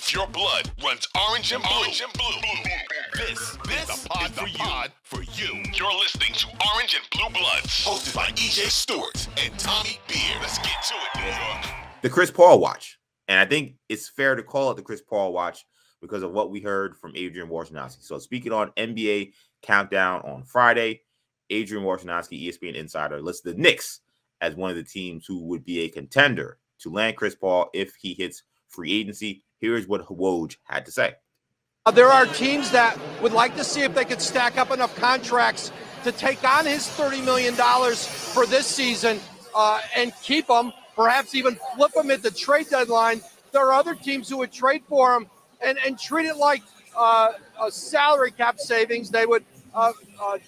If your blood runs orange and blue, this is the pod for you. You're listening to Orange and Blue Bloods, hosted by EJ Stewart and Tommy Beer. Let's get to it, New York. The Chris Paul watch. And I think it's fair to call it the Chris Paul watch because of what we heard from Adrian Wojnarowski. So speaking on NBA Countdown on Friday, Adrian Wojnarowski, ESPN Insider, listed the Knicks as one of the teams who would be a contender to land Chris Paul if he hits free agency. Here's what Woj had to say. There are teams that would like to see if they could stack up enough contracts to take on his $30 million for this season and keep him, perhaps even flip him at the trade deadline. There are other teams who would trade for him and treat it like a salary cap savings. They would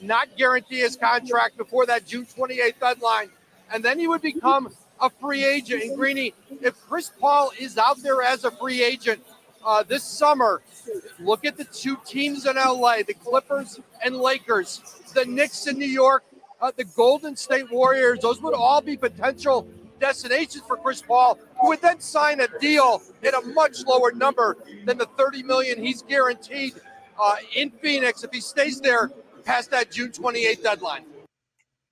not guarantee his contract before that June 28th deadline, and then he would become a free agent. And Greeny, if Chris Paul is out there as a free agent this summer, look at the two teams in LA, the Clippers and Lakers, the Knicks in New York, the Golden State Warriors. Those would all be potential destinations for Chris Paul, who would then sign a deal at a much lower number than the $30 million he's guaranteed in Phoenix if he stays there past that June 28th deadline.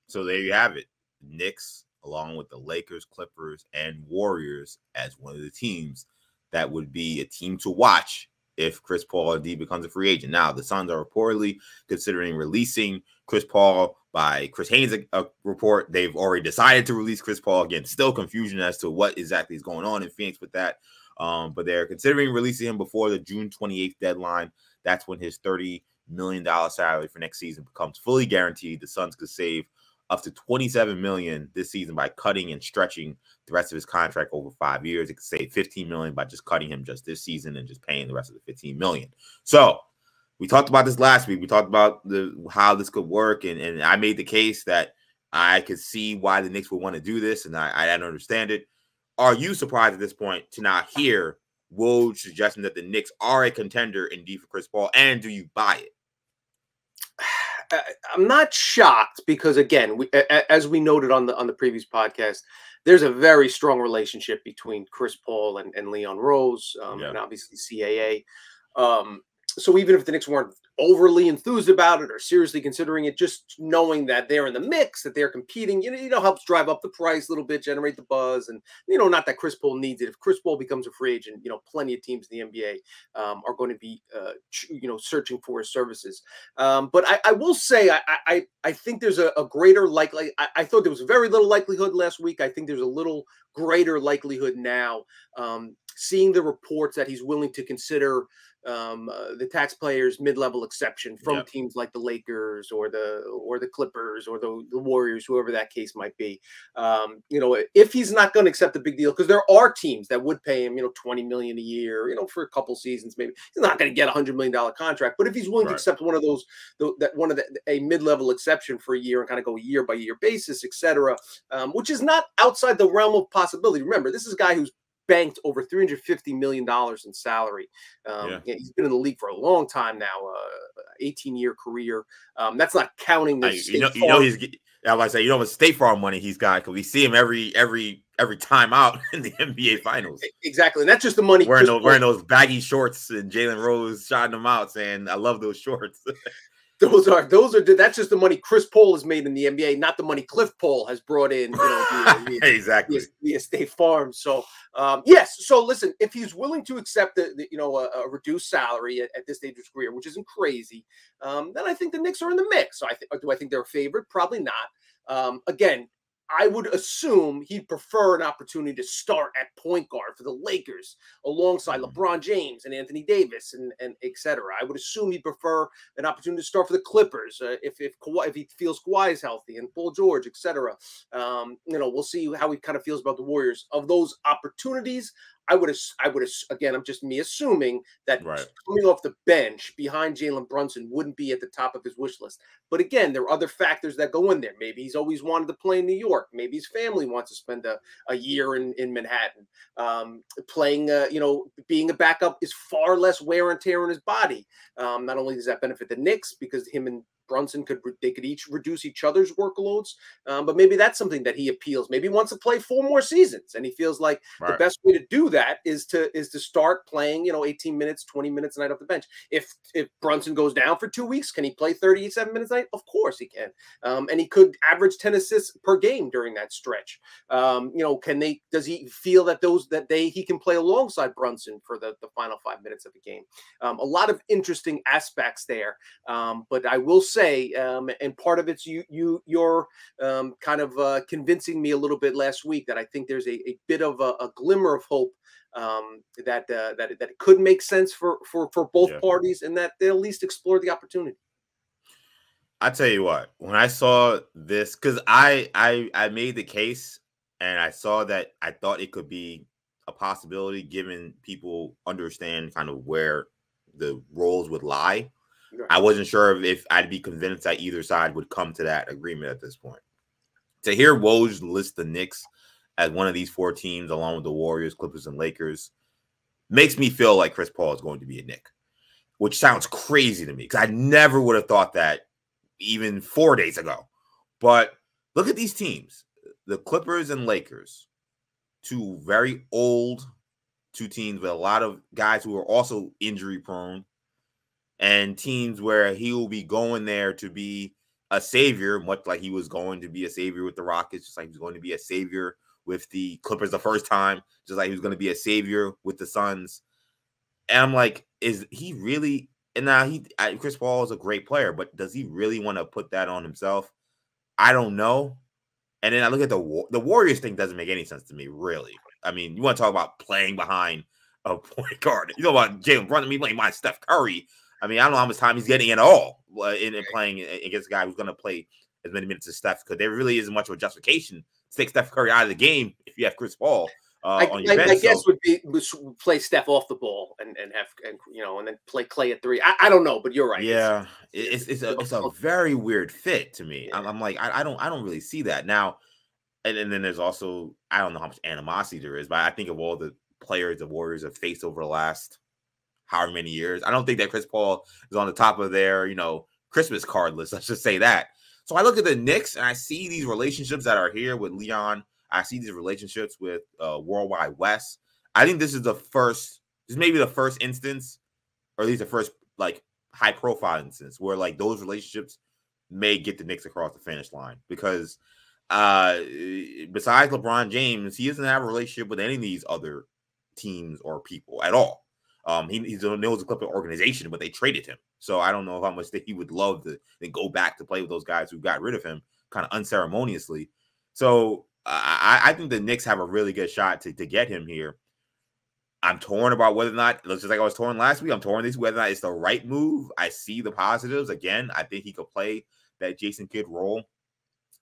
So there you have it. Knicks, along with the Lakers, Clippers, and Warriors as one of the teams that would be a team to watch if Chris Paul indeed becomes a free agent. Now, the Suns are reportedly considering releasing Chris Paul by Chris Haynes' report. They've already decided to release Chris Paul. Again, still confusion as to what exactly is going on in Phoenix with that. But they're considering releasing him before the June 28th deadline. That's when his $30 million salary for next season becomes fully guaranteed. The Suns could save up to $27 million this season by cutting and stretching the rest of his contract over 5 years. It could save $15 million by just cutting him just this season and just paying the rest of the $15 million. So we talked about this last week. We talked about how this could work, and I made the case that I could see why the Knicks would want to do this, and I don't understand it. Are you surprised at this point to not hear Woj suggesting that the Knicks are a contender indeed for Chris Paul, and do you buy it? I'm not shocked because, again, as we noted on the previous podcast, there's a very strong relationship between Chris Paul and Leon Rose, and obviously CAA. So even if the Knicks weren't overly enthused about it or seriously considering it, just knowing that they're in the mix, that they're competing, helps drive up the price a little bit, generate the buzz. And, not that Chris Paul needs it. If Chris Paul becomes a free agent, plenty of teams in the NBA are going to be, searching for his services. But I will say, I think there's a greater likelihood. I thought there was very little likelihood last week. I think there's a little greater likelihood now, seeing the reports that he's willing to consider the taxpayers mid-level exception from teams like the Lakers or the Clippers or the Warriors, whoever that case might be. If he's not going to accept a big deal, because there are teams that would pay him, $20 million a year, for a couple seasons, maybe he's not going to get $100 million contract. But if he's willing to accept one of those, a mid-level exception for a year and kind of go year by year basis, etc., which is not outside the realm of possibility. Remember, this is a guy who's banked over $350 million in salary. He's been in the league for a long time now, 18-year career. That's not counting the he's State Farm money he's got, because we see him every time out in the NBA Finals. Exactly, and that's just the money. Wearing those baggy shorts, and Jalen Rose shouting them out, saying, "I love those shorts." That's just the money Chris Paul has made in the NBA, not the money Cliff Paul has brought in. Exactly. Via State Farm. So yes. So listen, if he's willing to accept a reduced salary at this stage of his career, which isn't crazy, then I think the Knicks are in the mix. So do I think they're a favorite? Probably not. Again, I would assume he'd prefer an opportunity to start at point guard for the Lakers alongside LeBron James and Anthony Davis and et cetera. I would assume he'd prefer an opportunity to start for the Clippers if he feels Kawhi is healthy and Paul George, et cetera. We'll see how he kind of feels about the Warriors. Of those opportunities, I would again, I'm just me assuming that coming off the bench behind Jalen Brunson wouldn't be at the top of his wish list. But again, there are other factors that go in there. Maybe he's always wanted to play in New York. Maybe his family wants to spend a year in Manhattan. Playing, being a backup is far less wear and tear on his body. Not only does that benefit the Knicks because him and Brunson they could each reduce each other's workloads. But maybe that's something that he appeals. Maybe he wants to play 4 more seasons, and he feels like the best way to do that is to start playing, 18 minutes, 20 minutes a night off the bench. If Brunson goes down for 2 weeks, can he play 37 minutes a night? Of course he can. And he could average 10 assists per game during that stretch. Does he feel that he can play alongside Brunson for the final 5 minutes of the game? A lot of interesting aspects there. But I will say, and part of it's you're kind of convincing me a little bit last week that I think there's a bit of a glimmer of hope that it could make sense for both parties, and that they'll at least explore the opportunity. I tell you what, when I saw this, because I made the case and I saw that I thought it could be a possibility given people understand kind of where the roles would lie. Right. I wasn't sure if I'd be convinced that either side would come to that agreement at this point. To hear Woj list the Knicks as one of these 4 teams, along with the Warriors, Clippers, and Lakers, makes me feel like Chris Paul is going to be a Knick, which sounds crazy to me because I never would have thought that even 4 days ago. But look at these teams, the Clippers and Lakers, 2 very old 2 teams with a lot of guys who are also injury prone, and teams where he will be going there to be a savior, much like he was going to be a savior with the Rockets, just like he was going to be a savior with the Clippers the first time, just like he was going to be a savior with the Suns. And I'm like, is he really? And now Chris Paul is a great player, but does he really want to put that on himself? I don't know. And then I look at the Warriors thing doesn't make any sense to me, really. I mean, you want to talk about playing behind a point guard. You know about Jalen Brunson, me playing behind Steph Curry. I mean, I don't know how much time he's getting at all in playing against a guy who's going to play as many minutes as Steph, because there really isn't much of a justification to take Steph Curry out of the game if you have Chris Paul on your bench. My guess would be play Steph off the ball and then play Clay at 3. I don't know, but you're right. Yeah, it's a very weird fit to me. Yeah. I'm like, I don't really see that now. And then there's also, I don't know how much animosity there is, but I think of all the players the Warriors have faced over the last however many years, I don't think that Chris Paul is on the top of their, Christmas card list. Let's just say that. So I look at the Knicks and I see these relationships that are here with Leon. I see these relationships with Worldwide West. I think this is maybe the first instance, or at least the first high profile instance where those relationships may get the Knicks across the finish line, because besides LeBron James, he doesn't have a relationship with any of these other teams or people at all. He knows the Clipper organization, but they traded him. So I don't know how much that he would love to then go back to play with those guys who got rid of him kind of unceremoniously. So I think the Knicks have a really good shot to get him here. I'm torn about whether or not, just like I was torn last week, I'm torn this whether or not it's the right move. I see the positives. Again, I think he could play that Jason Kidd role.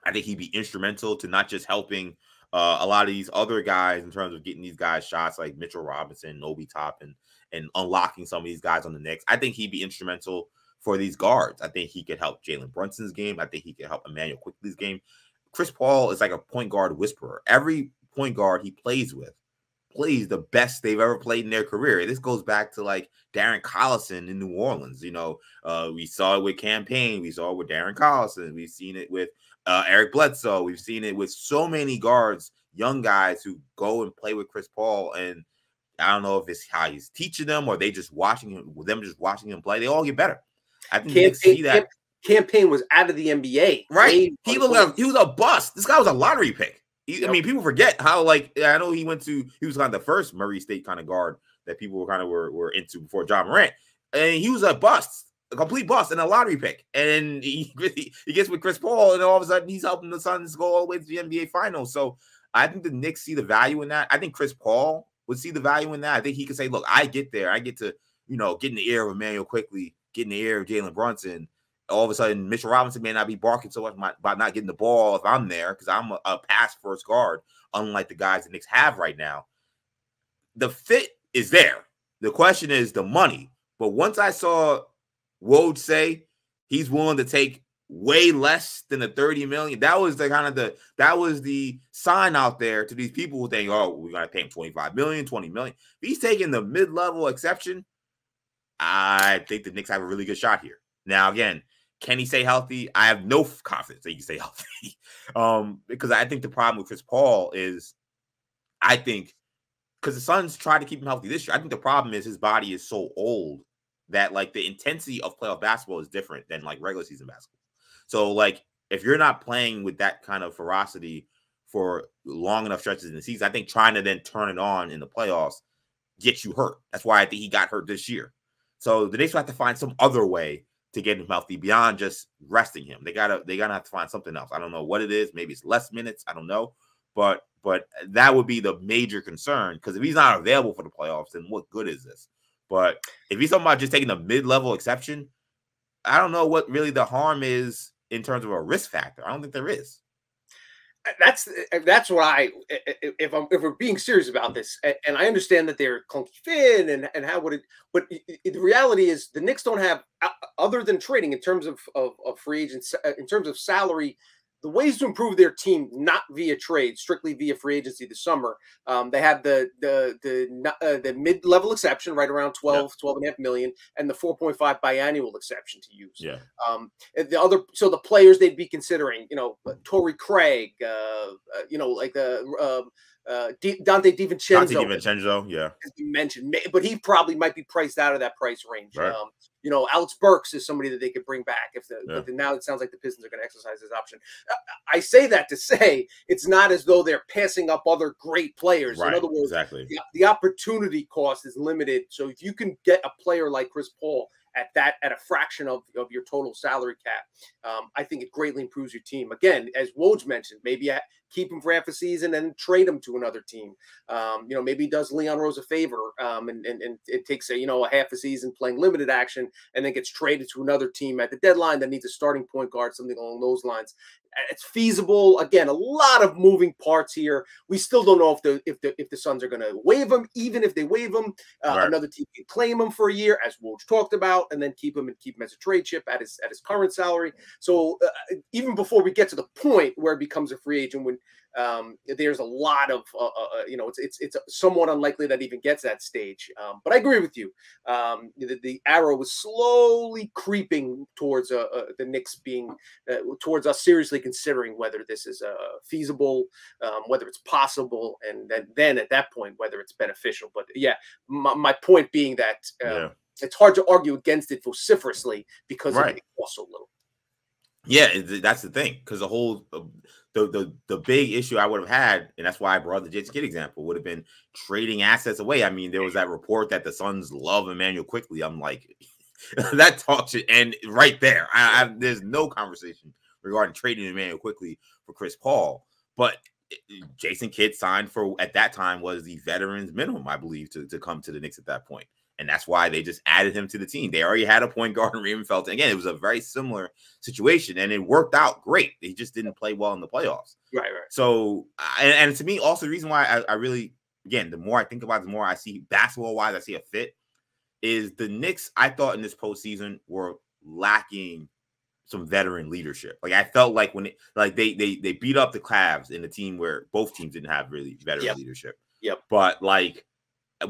I think he'd be instrumental to not just helping a lot of these other guys in terms of getting these guys shots like Mitchell Robinson, Obi Toppin, and unlocking some of these guys on the Knicks. I think he'd be instrumental for these guards. I think he could help Jalen Brunson's game. I think he could help Emmanuel Quickley's game. Chris Paul is like a point guard whisperer. Every point guard he plays with plays the best they've ever played in their career. This goes back to Darren Collison in New Orleans. We saw it with Campaign. We saw it with Darren Collison. We've seen it with Eric Bledsoe. We've seen it with so many guards, young guys who go and play with Chris Paul. And I don't know if it's how he's teaching them or they just watching him play. They all get better. I think you see that. Campaign was out of the NBA. Right. He was a bust. This guy was a lottery pick. I mean, people forget how, I know he was kind of the first Murray State kind of guard that people were into before John Morant. And he was a bust, a complete bust, and a lottery pick. And he gets with Chris Paul, and all of a sudden he's helping the Suns go all the way to the NBA Finals. So I think the Knicks see the value in that. I think Chris Paul would see the value in that. I think he could say, look, I get there. I get to, get in the ear of Emmanuel Quickley, get in the ear of Jalen Brunson. All of a sudden, Mitchell Robinson may not be barking so much about not getting the ball if I'm there, because I'm a pass-first guard, unlike the guys the Knicks have right now. The fit is there. The question is the money. But once I saw Woj say he's willing to take way less than the $30 million, that was the sign out there to these people who think, oh, we're gonna pay him $25 million, $20 million. If he's taking the mid-level exception, I think the Knicks have a really good shot here. Now, again, Can he stay healthy? I have no confidence that he can stay healthy. Because I think the problem with Chris Paul is, I think, because the Suns tried to keep him healthy this year, I think the problem is his body is so old that like the intensity of playoff basketball is different than like regular season basketball. So like if you're not playing with that kind of ferocity for long enough stretches in the season, I think trying to then turn it on in the playoffs gets you hurt. That's why I think he got hurt this year. So the Knicks will have to find some other way to get him healthy beyond just resting him. They gotta have to find something else. I don't know what it is. Maybe it's less minutes. I don't know. But that would be the major concern, because if he's not available for the playoffs, then what good is this? But if he's talking about just taking a mid-level exception, I don't know what really the harm is in terms of a risk factor. I don't think there is. That's what if we're being serious about this, and I understand that they're clunky fit and how would it, but the reality is the Knicks don't have, other than trading in terms of free agents, in terms of salary, the ways to improve their team, not via trade, strictly via free agency this summer. They have the mid-level exception right around 12.5 million, and the 4.5 biannual exception to use. Yeah. So the players they'd be considering, Torrey Craig, like Dante DiVincenzo. Yeah. As you mentioned, but he probably might be priced out of that price range. Right. Alex Burks is somebody that they could bring back but now it sounds like the Pistons are going to exercise this option. I say that to say it's not as though they're passing up other great players. Right. In other words, exactly. the opportunity cost is limited. So if you can get a player like Chris Paul at a fraction of your total salary cap, I think it greatly improves your team. Again, as Woj mentioned, maybe keep him for half a season and trade him to another team. Maybe he does Leon Rose a favor, and it takes a half a season playing limited action, and then gets traded to another team at the deadline that needs a starting point guard, something along those lines. It's feasible. Again, a lot of moving parts here. We still don't know if the Suns are going to waive him. Even if they waive him, another team can claim him for a year, as Woj talked about, and then keep him as a trade chip at his current salary. So even before we get to the point where it becomes a free agent, when there's a lot of it's somewhat unlikely that even gets that stage. But I agree with you. The arrow was slowly creeping towards the Knicks being towards us seriously considering whether this is feasible, whether it's possible, and then at that point whether it's beneficial. But yeah, my point being that it's hard to argue against it vociferously because it costs so little. Yeah, that's the thing, because the whole the big issue I would have had, and that's why I brought the Jason Kidd example, would have been trading assets away. I mean, there was that report that the Suns love Emmanuel Quickley. I'm like, that talk should end right there. There's no conversation regarding trading Emmanuel Quickley for Chris Paul. But Jason Kidd signed for, at that time, was the veterans minimum, I believe, to come to the Knicks at that point. And that's why they just added him to the team. They already had a point guard in Raymond Felton. Again, it was a very similar situation, and it worked out great. He just didn't play well in the playoffs. Right. So, and to me, also the reason why I really, again, the more I think about it, the more I see basketball-wise, I see a fit, is the Knicks, I thought in this postseason, were lacking some veteran leadership. Like I felt like when they beat up the Cavs in a team where both teams didn't have really veteran leadership. Yep. But like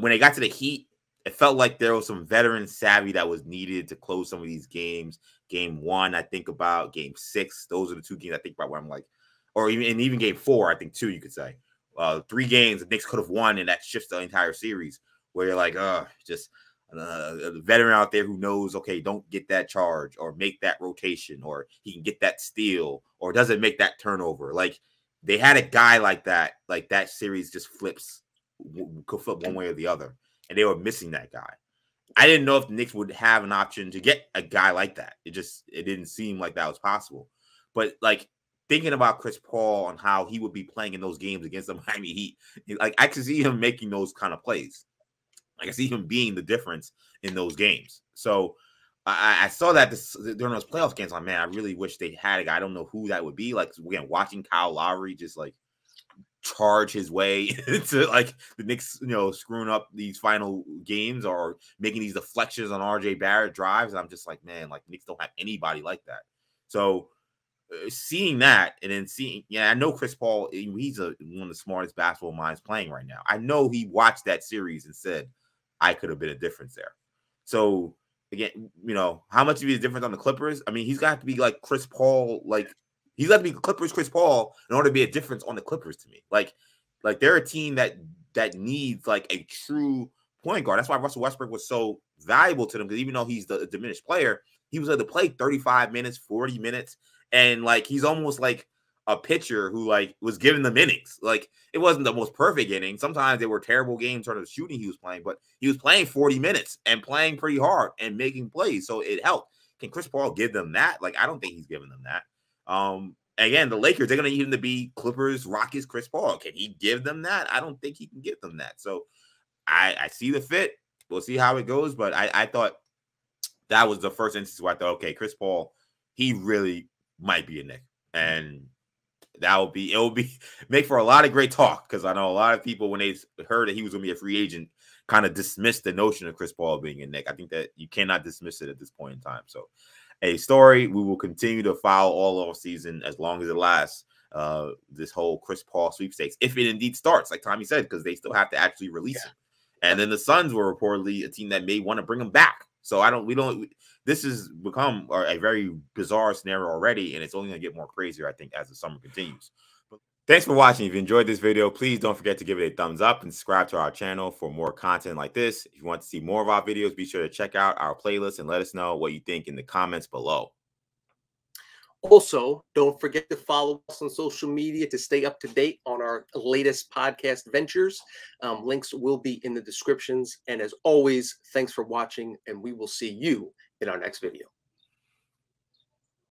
when they got to the Heat, it felt like there was some veteran savvy that was needed to close some of these games. Game 1, I think about. Game 6, those are the two games I think about where I'm like, or even game 4, I think too, you could say. 3 games the Knicks could have won, and that shifts the entire series. Where you're like, just a veteran out there who knows, okay, don't get that charge or make that rotation, or he can get that steal or doesn't make that turnover. Like they had a guy like that series just could flip one way or the other. And they were missing that guy. I didn't know if the Knicks would have an option to get a guy like that. It didn't seem like that was possible. But like thinking about Chris Paul and how he would be playing in those games against the Miami Heat, like I could see him making those kind of plays. I can see him being the difference in those games. So I saw that during those playoff games. Like, man, I really wish they had a guy. I don't know who that would be. Like, again, watching Kyle Lowry just like charge his way into like the Knicks, screwing up these final games or making these deflections on RJ Barrett drives. And I'm just like, man, like Knicks don't have anybody like that. So seeing that, and then seeing, I know Chris Paul, he's one of the smartest basketball minds playing right now. I know he watched that series and said, I could have been a difference there. So again, you know, how much of it is different on the Clippers? I mean, he's got to be like Chris Paul, like he's got to be Clippers Chris Paul in order to be a difference on the Clippers to me. Like they're a team that needs like a true point guard. That's why Russell Westbrook was so valuable to them, because even though he's the diminished player, he was able to play 35 minutes, 40 minutes, and like he's almost like a pitcher who like was giving them innings. Like it wasn't the most perfect inning. Sometimes they were terrible games sort of shooting he was playing, but he was playing 40 minutes and playing pretty hard and making plays. So it helped. Can Chris Paul give them that? Like, I don't think he's giving them that. Again, the Lakers, they're going to need him to be Clippers, Rockets, Chris Paul. Can he give them that? I don't think he can give them that. So I see the fit. We'll see how it goes. But I thought that was the first instance where I thought, okay, Chris Paul, he really might be a Knick. And it will be make for a lot of great talk, because I know a lot of people, when they heard that he was going to be a free agent, kind of dismissed the notion of Chris Paul being a Knick. I think that you cannot dismiss it at this point in time. So a story we will continue to follow all off season as long as it lasts. This whole Chris Paul sweepstakes, if it indeed starts, like Tommy said, because they still have to actually release him. And then the Suns were reportedly a team that may want to bring him back. So this has become a very bizarre scenario already, and it's only going to get more crazier, I think, as the summer continues. But thanks for watching. If you enjoyed this video, please don't forget to give it a thumbs up and subscribe to our channel for more content like this. If you want to see more of our videos, be sure to check out our playlist and let us know what you think in the comments below. Also, don't forget to follow us on social media to stay up to date on our latest podcast ventures. Links will be in the descriptions. And as always, thanks for watching, and we will see you in our next video.